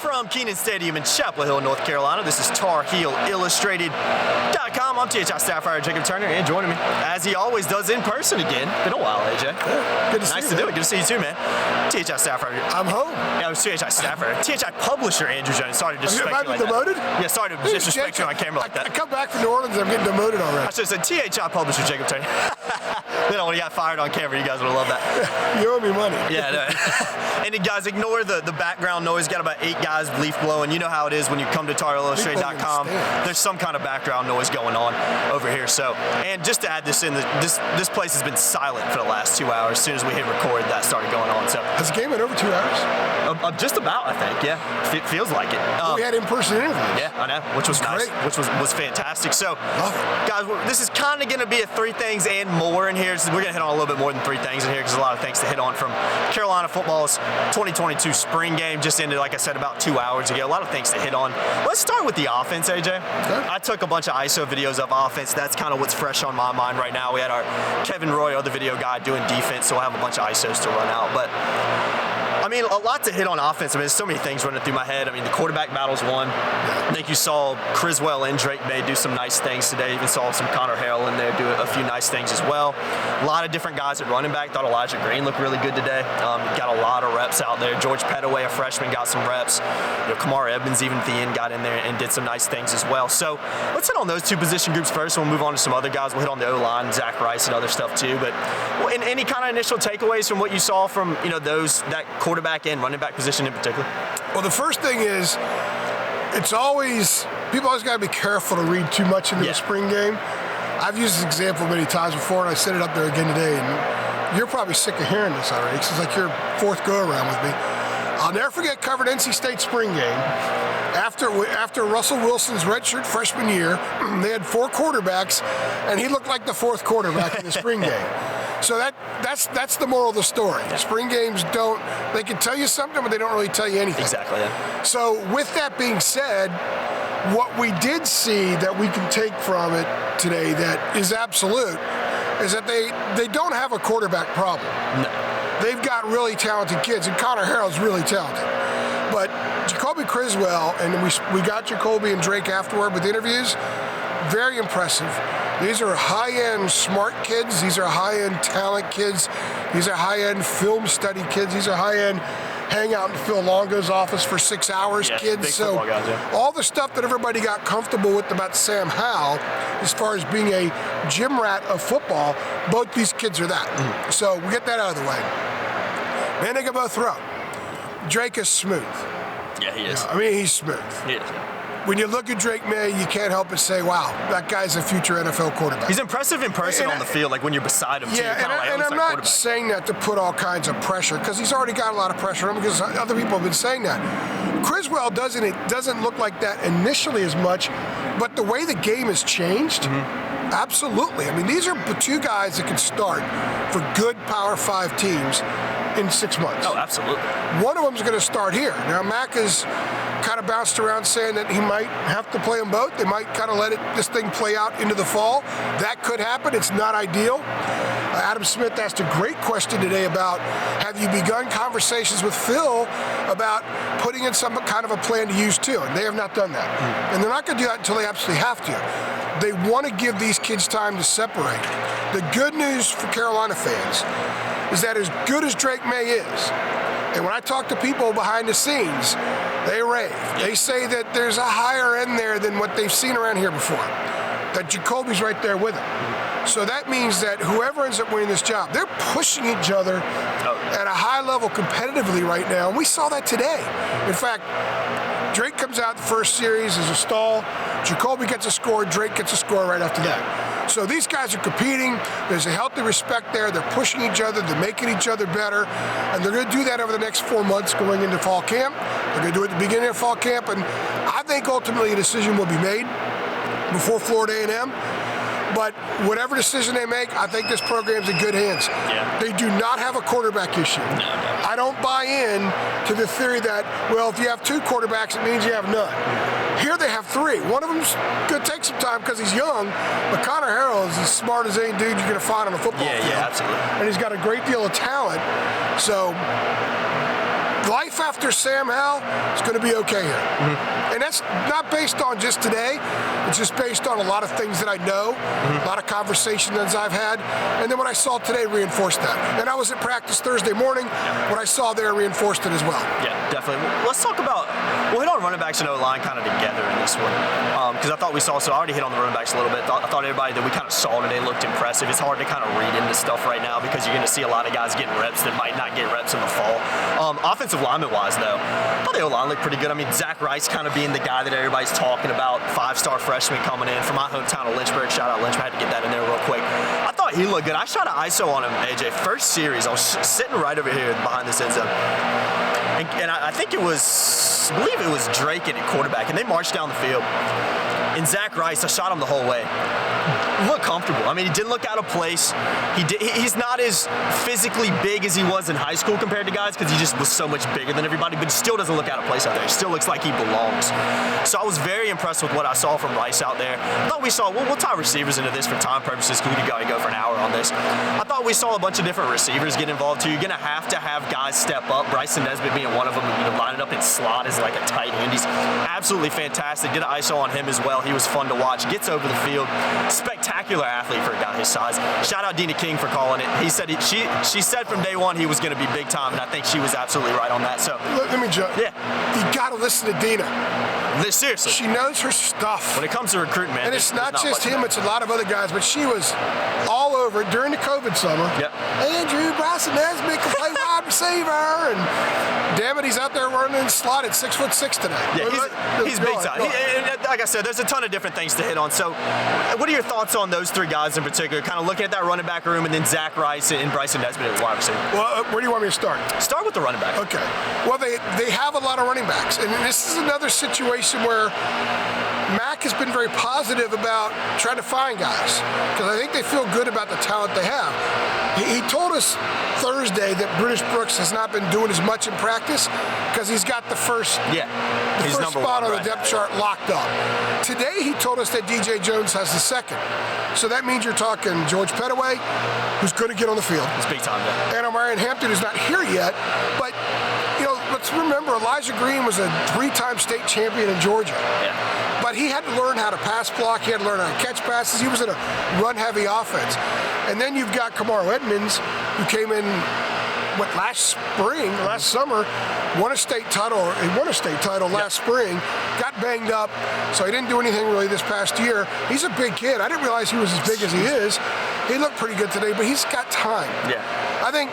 From Kenan Stadium in Chapel Hill, North Carolina, this is Tar Heel Illustrated.com. I'm THI staff writer Jacob Turner, and joining me, as he always does in person again. Been a while, AJ. Yeah, good to see you. Nice to do it. Good to see you too, man. THI staff writer. I'm home. Yeah, I was THI staff writer. THI publisher Andrew Jones. Sorry to disrespect you like demoted? that. Yeah, sorry to disrespect you on camera like that. I come back from New Orleans, I'm getting demoted already. I should have said THI publisher Jacob Turner. Then when he got fired on camera, you guys would have loved that. You owe me money. Yeah, no. And guys, ignore the background noise. Got about 8 guys leaf blowing. You know how it is when you come to TarHeelIllustrated.com. There's some kind of background noise going on over here. So, and just to add this in, this place has been silent for the last 2 hours. As soon as we hit record, that started going on. So has the game been over 2 hours? Just about, I think. Yeah, feels like it. We had in-person interviews. Yeah, I know, which was nice, great. which was fantastic. So, guys, this is kind of going to be a 3 things and more in here. So we're going to hit on a little bit more than 3 things in here because there's a lot of things to hit on from Carolina football's 2022 spring game. Just ended, like I said, about 2 hours ago. A lot of things to hit on. Let's start with the offense, AJ. Okay. I took a bunch of ISO videos of offense. That's kind of what's fresh on my mind right now. We had our Kevin Roy, other video guy, doing defense, so we'll have a bunch of ISOs to run out. But I mean, a lot to hit on offense. I mean, there's so many things running through my head. I mean, the quarterback battle's one. I think you saw Criswell and Drake May do some nice things today. Even saw some Connor Harrell in there do a few nice things as well. A lot of different guys at running back. Thought Elijah Green looked really good today. Got a lot of reps out there. George Pettaway, a freshman, got some reps. You know, Kamar Evans, even at the end, got in there and did some nice things as well. So let's hit on those 2 position groups first, and we'll move on to some other guys. We'll hit on the O-line, Zach Rice, and other stuff too. But any kind of initial takeaways from what you saw from that quarterback and running back position in particular? Well, the first thing is, people always got to be careful to read too much into the spring game. I've used this example many times before, and I set it up there again today. And you're probably sick of hearing this already, because it's like your 4th go-around with me. I'll never forget covered NC State spring game. After Russell Wilson's redshirt freshman year, they had 4 quarterbacks, and he looked like the 4th quarterback in the spring game. So that's the moral of the story. Yeah. Spring games they can tell you something, but they don't really tell you anything. Exactly. Yeah. So with that being said, what we did see that we can take from it today that is absolute is that they don't have a quarterback problem. No. They've got really talented kids, and Connor Harrell's really talented. But Jacoby Criswell, and we got Jacoby and Drake afterward with interviews, very impressive. These are high-end smart kids. These are high-end talent kids. These are high-end film study kids. These are high-end hang out in Phil Longo's office for 6 hours kids. So guys, yeah. All the stuff that everybody got comfortable with about Sam Howell, as far as being a gym rat of football, both these kids are that. Mm-hmm. So we get that out of the way. Man, they can both throw. Drake is smooth. Yeah, he is. I mean, he's smooth. He is. When you look at Drake May, you can't help but say, wow, that guy's a future NFL quarterback. He's impressive in person on the field, like when you're beside him, too. Yeah, and I'm not saying that to put all kinds of pressure, because he's already got a lot of pressure on him, because other people have been saying that. Criswell doesn't look like that initially as much, but the way the game has changed, absolutely. I mean, these are the 2 guys that can start for good Power 5 teams in 6 months. Oh, absolutely. One of them is going to start here. Now, Mac has kind of bounced around saying that he might have to play them both. They might kind of let this thing play out into the fall. That could happen. It's not ideal. Adam Smith asked a great question today about, have you begun conversations with Phil about putting in some kind of a plan to use 2? And they have not done that. And they're not going to do that until they absolutely have to. They want to give these kids time to separate. The good news for Carolina fans is that as good as Drake May is, and when I talk to people behind the scenes, they rave. They say that there's a higher end there than what they've seen around here before, that Jacoby's right there with him. So that means that whoever ends up winning this job, they're pushing each other at a high level competitively right now, and we saw that today. In fact, Drake comes out the first series as a stall, Jacoby gets a score, Drake gets a score right after that. So these guys are competing. There's a healthy respect there. They're pushing each other. They're making each other better. And they're going to do that over the next 4 months going into fall camp. They're going to do it at the beginning of fall camp. And I think ultimately a decision will be made before Florida A&M. But whatever decision they make, I think this program's in good hands. Yeah. They do not have a quarterback issue. No. I don't buy in to the theory that, well, if you have 2 quarterbacks, it means you have none. Here they have 3. One of them's going to take some time because he's young, but Connor Harrell is as smart as any dude you're going to find on a football field. Yeah, absolutely. And he's got a great deal of talent. So life after Sam Howell is going to be okay here. And that's not based on just today. It's just based on a lot of things that I know, a lot of conversations I've had, and then what I saw today reinforced that. And I was at practice Thursday morning. What I saw there reinforced it as well. Yeah, definitely. Let's talk about, we'll hit on running backs and O-line kind of together in this one. Because I thought we saw, so I already hit on the running backs a little bit. I thought everybody that we kind of saw today looked impressive. It's hard to kind of read into stuff right now because you're going to see a lot of guys getting reps that might not get reps in the fall. Offensive lineman-wise, though, I thought the O-line looked pretty good. I mean, Zach Rice kind of being the guy that everybody's talking about, 5-star freshman coming in from my hometown of Lynchburg. Shout out Lynchburg. I had to get that in there real quick. I thought he looked good. I shot an ISO on him, AJ. First series, I was sitting right over here behind this end zone. And I think it was, I believe it was Drake at quarterback, and they marched down the field. And Zach Rice, I shot him the whole way. Looked comfortable. I mean, he didn't look out of place. He's not as physically big as he was in high school compared to guys because he just was so much bigger than everybody, but he still doesn't look out of place out there. He still looks like he belongs. So I was very impressed with what I saw from Rice out there. I thought we saw, we'll tie receivers into this for time purposes because we could go for an hour on this. I thought we saw a bunch of different receivers get involved too. You're going to have guys step up. Bryson Nesbitt being one of them, lining up in slot as like a tight end. He's absolutely fantastic. Did an ISO on him as well. He was fun to watch. Gets over the field. Spectacular athlete for a guy his size. Shout out Dina King for calling it. He said she said from day one he was going to be big time, and I think she was absolutely right on that. So let me jump. Yeah, you got to listen to Dina. Seriously, she knows her stuff. When it comes to recruiting, man, and it's not just him; it's a lot of other guys. But she was all over it during the COVID summer. Yep. Andrew Bryson Nesbitt can play wide receiver, and damn it, he's out there running in slot at 6'6" today. Yeah, he's big time. Like I said, there's a ton of different things to hit on. So, what are your thoughts on those three guys in particular? Kind of looking at that running back room, and then Zach Rice and Bryson Nesbitt at wide receiver. Well, where do you want me to start? Start with the running back. Okay. Well, they have a lot of running backs, and this is another situation where Mac has been very positive about trying to find guys because I think they feel good about the talent they have. He told us Thursday that British Brooks has not been doing as much in practice because he's got the first spot on the depth chart locked up. Today he told us that DJ Jones has the second. So that means you're talking George Pettaway, who's going to get on the field. It's big time, yeah. And Omarion Hampton is not here yet, but let's remember Elijah Green was a 3-time state champion in Georgia. Yeah. But he had to learn how to pass block. He had to learn how to catch passes. He was in a run-heavy offense. And then you've got Kamaro Edmonds, who came in, last summer, won a state title last spring, got banged up, so he didn't do anything really this past year. He's a big kid. I didn't realize he was as big as he is. He looked pretty good today, but he's got time. Yeah. I think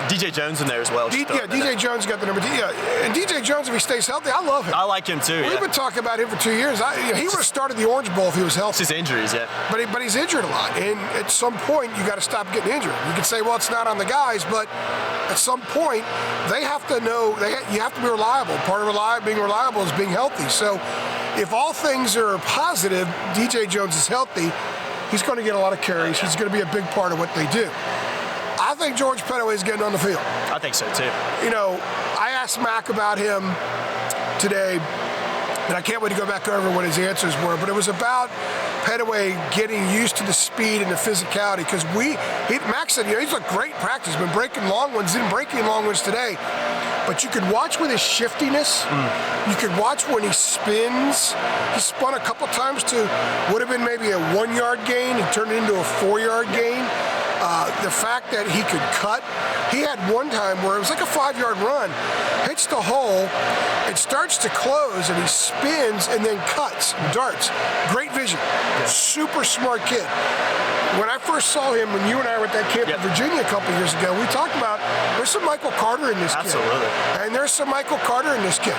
DJ Jones in there as well. DJ Jones got the number. And DJ Jones, if he stays healthy, I love him. I like him too. We've been talking about him for 2 years. He would have started the Orange Bowl if he was healthy. It's his injuries, yeah. But he's injured a lot, and at some point you got to stop getting injured. You can say, well, it's not on the guys, but at some point they have to know. You have to be reliable. Part of being reliable is being healthy. So if all things are positive, DJ Jones is healthy. He's going to get a lot of carries. He's going to be a big part of what they do. I think George Pettaway is getting on the field. I think so, too. I asked Mac about him today, and I can't wait to go back over what his answers were, but it was about Pettaway getting used to the speed and the physicality, because Mac said, he's a great practice. He's been breaking long ones, didn't break any long ones today. But you could watch with his shiftiness. You could watch when he spins. He spun a couple times to would have been maybe a 1-yard gain. He turned it into a 4-yard gain. The fact that he could cut. He had one time where it was like a 5-yard run, hits the hole, it starts to close, and he spins and then cuts, darts. Great vision. Super smart kid. When I first saw him, when you and I were at that camp in Virginia a couple years ago, we talked about there's some Michael Carter in this kid. Absolutely. And there's some Michael Carter in this kid.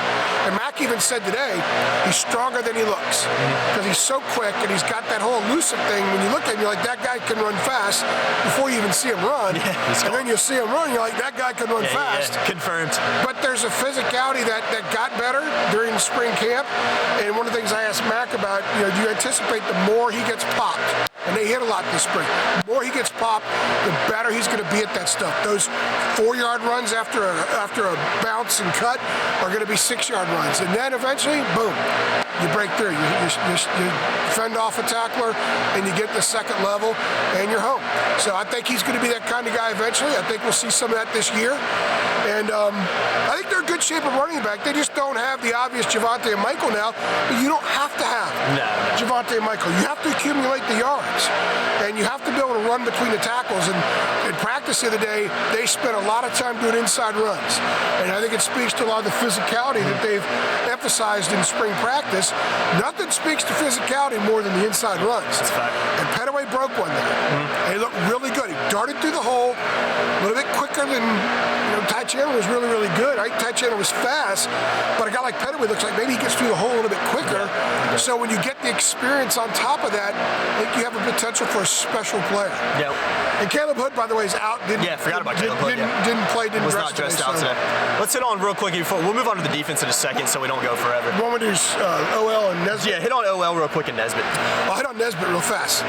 And Mac even said today, he's stronger than he looks because he's so quick and he's got that whole elusive thing. When you look at him, you're like, that guy can run fast before you even see him run. And then you see him run, you're like, that guy can run fast. Confirmed. But there's a physicality that got better during the spring camp. And one of the things I asked Mac about, do you anticipate the more he gets popped? And they hit a lot this spring. The more he gets popped, the better he's going to be at that stuff. Those 4-yard runs after a bounce and cut are going to be 6-yard runs. And then eventually, boom, you break through. You fend off a tackler, and you get the second level, and you're home. So I think he's going to be that kind of guy eventually. I think we'll see some of that this year. And I think they're in good shape at running back. They just don't have the obvious Javonte and Michael now, but you don't have to have Javonte and Michael. You have to accumulate the yards, and you have to be able to run between the tackles. And in practice the other day, they spent a lot of time doing inside runs. And I think it speaks to a lot of the physicality that they've emphasized in spring practice. Nothing speaks to physicality more than the inside runs. That's a fact. And Petaway broke one there. And he looked really good. He darted through the hole a little bit quicker than Ty Chandler was really, really good. I think Ty Chandler was fast, but a guy like Petaway looks like maybe he gets through the hole a little bit quicker. So when you get the experience on top of that, I think you have a potential for a special player. Yep. And Caleb Hood, by the way, is out. Forgot about Caleb Hood. Didn't play, didn't was dress not dressed today, out today. Let's hit on real quick. We'll move on to the defense in a second so we don't go forever. You want me to do OL and Nesbitt? Yeah, hit on OL real quick and Nesbitt. I'll hit on Nesbitt real fast.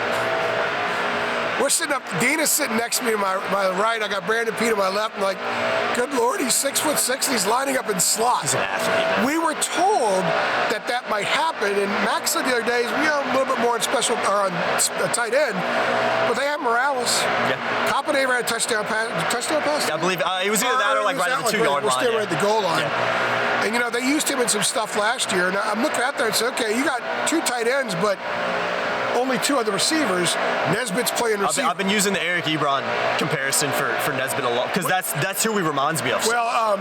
We're sitting up, Dina's sitting next to me to my right. I got Brandon Pete on my left. I'm like, good Lord, he's 6'6", and he's lining up in slot. He's an athlete, man. We were told that might happen, and Max said the other day, we have a little bit more on on tight end, but they have Morales. Yeah. Copenhagen had a touchdown pass. I believe it was either that or like right at the 2-yard line. We're still right at the goal line. Yeah. And they used him in some stuff last year, and I'm looking out there and say, okay, you got 2 tight ends, but only 2 other receivers. Nesbitt's playing receiver. I've been using the Eric Ebron comparison for Nesbitt a lot because that's who he reminds me of. Well,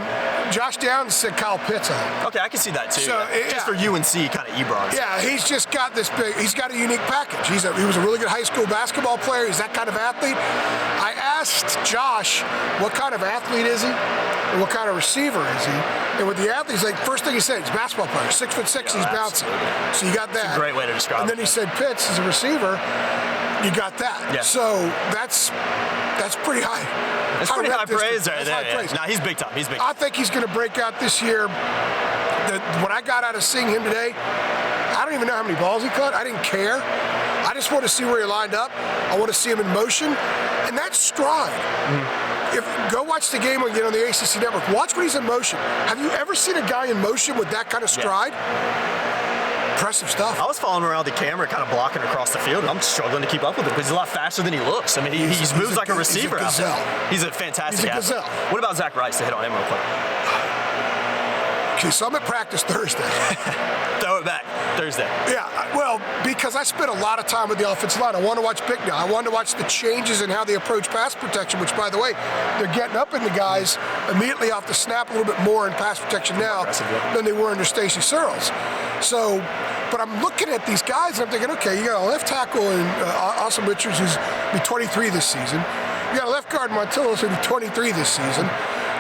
Josh Downs said Kyle Pitts. Okay, I can see that too. So, just for UNC kind of Ebron. Yeah, he's just got this big. He's got a unique package. He was a really good high school basketball player. He's that kind of athlete. I asked Josh, what kind of athlete is he? And what kind of receiver is he? And with the athletes, like first thing he said, he's a basketball player, 6'6", he's bouncing. So you got that. That's a great way to describe it. And then he said Pitts is a receiver. You got that. Yeah. So that's pretty high. That's pretty high praise right there. High praise. Nah, he's big time. He's big time. I think he's going to break out this year. What I got out of seeing him today, I don't even know how many balls he caught. I didn't care. I just want to see where he lined up. I want to see him in motion. And that's stride. Go watch the game again on the ACC Network. Watch when he's in motion. Have you ever seen a guy in motion with that kind of stride? Yeah. Impressive stuff. I was following around the camera, kind of blocking across the field, and I'm struggling to keep up with him because he's a lot faster than he looks. I mean, he moves like a receiver out there. He's a fantastic athlete. What about Zach Rice to hit on him real quick? Okay, so I'm at practice Thursday. Throw it back. Thursday. Yeah, well, because I spent a lot of time with the offensive line. I want to watch Big now. I want to watch the changes in how they approach pass protection, which, by the way, they're getting up into guys immediately off the snap a little bit more in pass protection now than they were under Stacey Searles. So, but I'm looking at these guys and I'm thinking, okay, you got a left tackle in Austin Richards who's be 23 this season. You got a left guard Montillos who'll be 23 this season.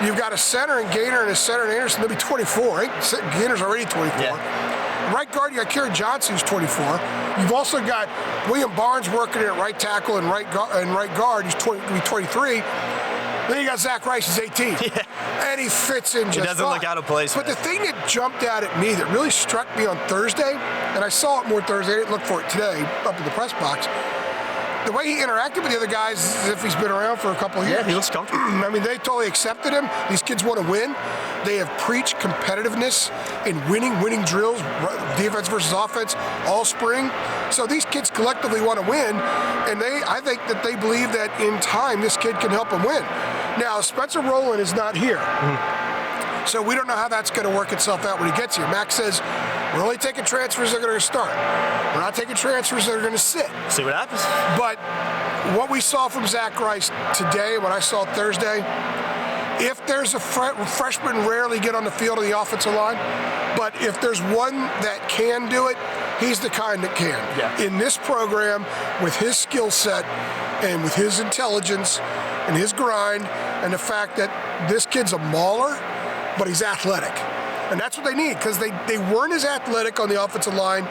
You've got a center in Gaynor and a center in Anderson. They'll be 24, right? Gaynor's already 24. Yeah. Right guard, you got Kieran Johnson, who's 24. You've also got William Barnes working at right tackle and right guard. He's 23. Then you got Zach Rice, who's 18. Yeah. And he fits in just fine. He doesn't look out of place. But the thing that jumped out at me that really struck me on Thursday, and I saw it more Thursday, I didn't look for it today up in the press box, the way he interacted with the other guys is as if he's been around for a couple of years. Yeah, he looks comfortable. I mean, they totally accepted him. These kids want to win. They have preached competitiveness in winning drills, defense versus offense, all spring. So these kids collectively want to win, and I think that they believe that in time this kid can help them win. Now, Spencer Rowland is not here. So we don't know how that's going to work itself out when he gets here. Max says, we're only taking transfers that are going to start. We're not taking transfers that are going to sit. See what happens. But what we saw from Zach Rice today, what I saw Thursday, if there's a freshman rarely get on the field of the offensive line, but if there's one that can do it, he's the kind that can. Yeah. In this program, with his skill set and with his intelligence and his grind and the fact that this kid's a mauler, but he's athletic. And that's what they need, because they weren't as athletic on the offensive line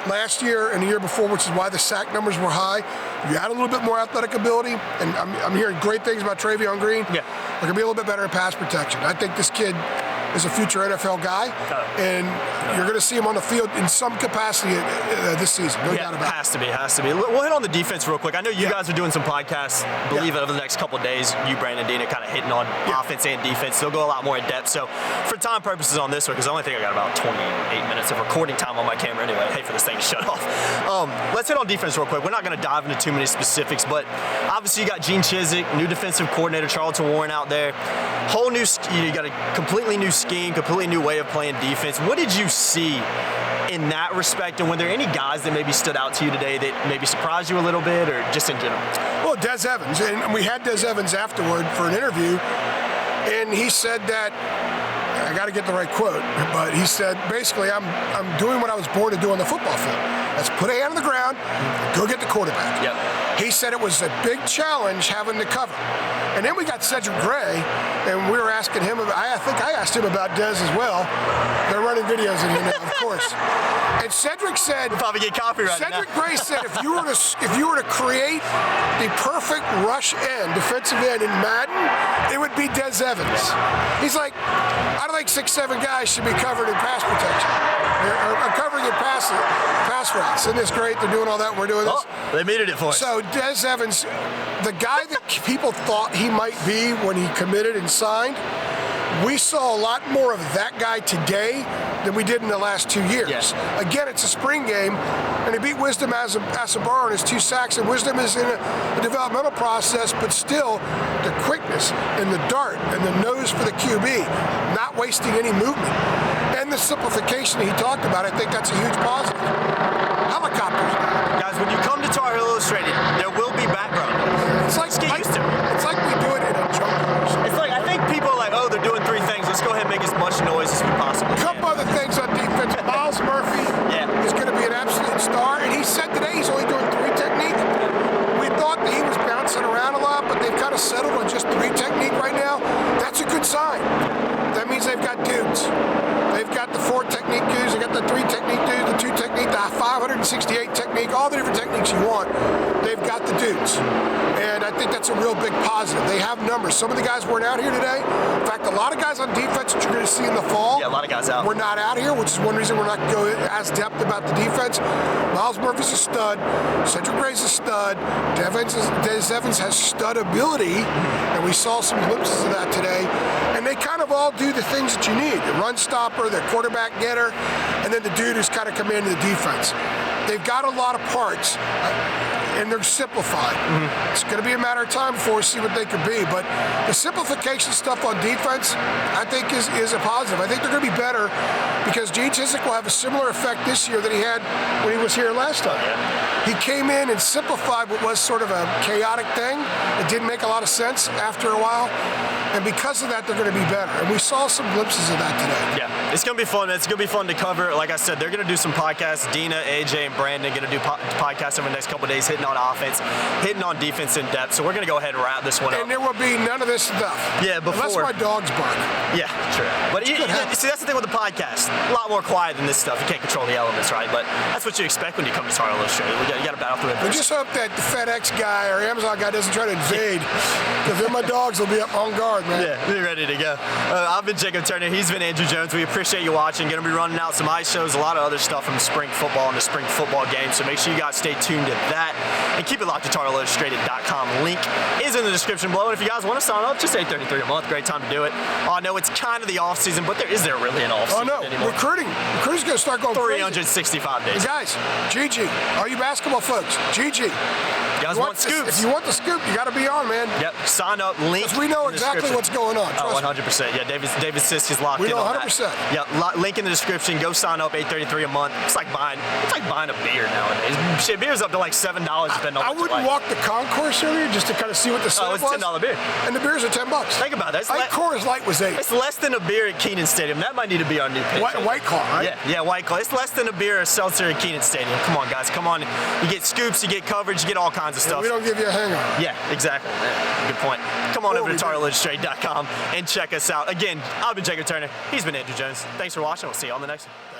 last year and the year before, which is why the sack numbers were high. You had a little bit more athletic ability, and I'm hearing great things about Travion Green. Yeah. They're going to be a little bit better in pass protection. I think this kid is a future NFL guy, and you're going to see him on the field in some capacity this season. No doubt about it. Has to be. We'll hit on the defense real quick. I know you guys are doing some podcasts, believe it, over the next couple of days. You, Brandon, Dina, kind of hitting on offense and defense. They'll go a lot more in depth. So for time purposes on this one, because I only think I got about 28 minutes of recording time on my camera anyway. I hate for this thing to shut off. Let's hit on defense real quick. We're not going to dive into too many specifics, but Obviously, you got Gene Chizik, new defensive coordinator, Charlton Warren out there. Whole new, you got a completely new scheme, completely new way of playing defense. What did you see in that respect, and were there any guys that maybe stood out to you today that maybe surprised you a little bit, or just in general? Well, Des Evans, and we had Des Evans afterward for an interview, and he said that, I got to get the right quote, but he said, basically, I'm doing what I was born to do on the football field. Let's put a hand on the ground and go get the quarterback. Yep. He said it was a big challenge having to cover. And then we got Cedric Gray, and we were asking him about, I think I asked him about Des as well. They're running videos in here now, of course. And Cedric said, we'll probably get copyrighted Cedric now. Gray said if you were to create the perfect rush end, defensive end in Madden, it would be Des Evans. He's like, I don't think 6'7" guys should be covered in pass protection. Or covering in pass routes. Isn't this great? They're doing all that. We're doing this. Oh, they muted it for us. So Des Evans, the guy that people thought he might be when he committed and signed, we saw a lot more of that guy today than we did in the last 2 years. Yes. Again, it's a spring game, and he beat Wisdom Asabar on his 2 sacks, and Wisdom is in a developmental process, but still the quickness and the dart and the nose for the QB, not wasting any movement. And the simplification he talked about, I think that's a huge positive. Helicopters now. Guys, when you come to Tar Heel Illustrated, there will be background noise. It's like, Just get used to it. It's like we do it in a jungle or something. It's like, I think people are like, oh, they're doing 3 things. Let's go ahead and make as much noise as we possibly A can. couple other things on defense. Miles Murphy is going to be an absolute star, and he said today he's only doing 3 technique. We thought that he was bouncing around a lot, but they've kind of settled on just 3 technique right now. That's a good sign. That means they've got dudes. They've got the 4 technique dudes, they got the 3 technique dudes, the 2 technique, the 568 technique, all the different techniques you want. They've got the dudes. And I think that's a real big positive. They have numbers. Some of the guys weren't out here today. In fact, a lot of guys on defense that you're going to see in the fall. Yeah, a lot of guys out. We're not out here, which is one reason we're not going as depth about the defense. Miles Murphy's a stud. Cedric Gray's a stud. Des Evans has stud ability, and we saw some glimpses of that today. And they kind of all do the things that you need. The run stopper, the quarterback getter, and then the dude who's kind of commanding the defense. They've got a lot of parts, and they're simplified. It's going to be a matter of time before we see what they could be. But the simplification stuff on defense, I think, is a positive. I think they're going to be better because Gene Chizik will have a similar effect this year that he had when he was here last time. He came in and simplified what was sort of a chaotic thing. It didn't make a lot of sense after a while. And because of that, they're going to be better. And we saw some glimpses of that today. Yeah, it's going to be fun. It's going to be fun to cover. Like I said, they're going to do some podcasts. Dina, AJ, and Brandon going to do podcasts over the next couple of days, hitting on offense, hitting on defense in depth. So we're going to go ahead and wrap this one up. And there will be none of this stuff. Yeah, before. Unless my dogs bark. Yeah, true. But see, that's the thing with the podcast. A lot more quiet than this stuff. You can't control the elements, right? But that's what you expect when you come to Tar Heel Illustrated. You got to battle through it. We just hope that the FedEx guy or Amazon guy doesn't try to invade, because then my dogs will be up on guard, man. Yeah, be ready to go. I've been Jacob Turner. He's been Andrew Jones. We appreciate you watching. Going to be running out some ice shows, a lot of other stuff from spring football and the spring football game. So make sure you guys stay tuned to that and keep it locked to TarHeelIllustrated.com. Link is in the description below. And if you guys want to sign up, just $8.33 a month. Great time to do it. I know it's kind of the off season, but is there really an off season anymore? Recruiting's going to start going 365 crazy. days. Guys, GG. All you basketball folks, GG. You guys want scoops? If you want the scoop, you got to be on, man. Yep. Sign up. Link. Because we know exactly what's going on. Oh, 100%. Yeah, David Sisk is locked in on 100%. that. Yeah, link in the description. Go sign up. $8.33 a month. It's like buying a beer nowadays. Shit, beer's up to like $7 depending on. I wouldn't walk the concourse earlier just to kind of see what the setup was. Oh, it's $10 beer. And the beers are $10. Think about that. I think Coors Light was $8. It's less than a beer at Keenan Stadium. That might need to be our new pitch. White Claw, right? Yeah, White Claw. It's less than a beer or seltzer at Keenan Stadium. Come on, guys. Come on. You get scoops, you get coverage, you get all kinds of stuff. We don't give you a hangover. Yeah, exactly. Yeah, good point. Come on over to TarHeelIllustrated.com and check us out. Again, I've been Jacob Turner. He's been Andrew Jones. Thanks for watching. We'll see you on the next one.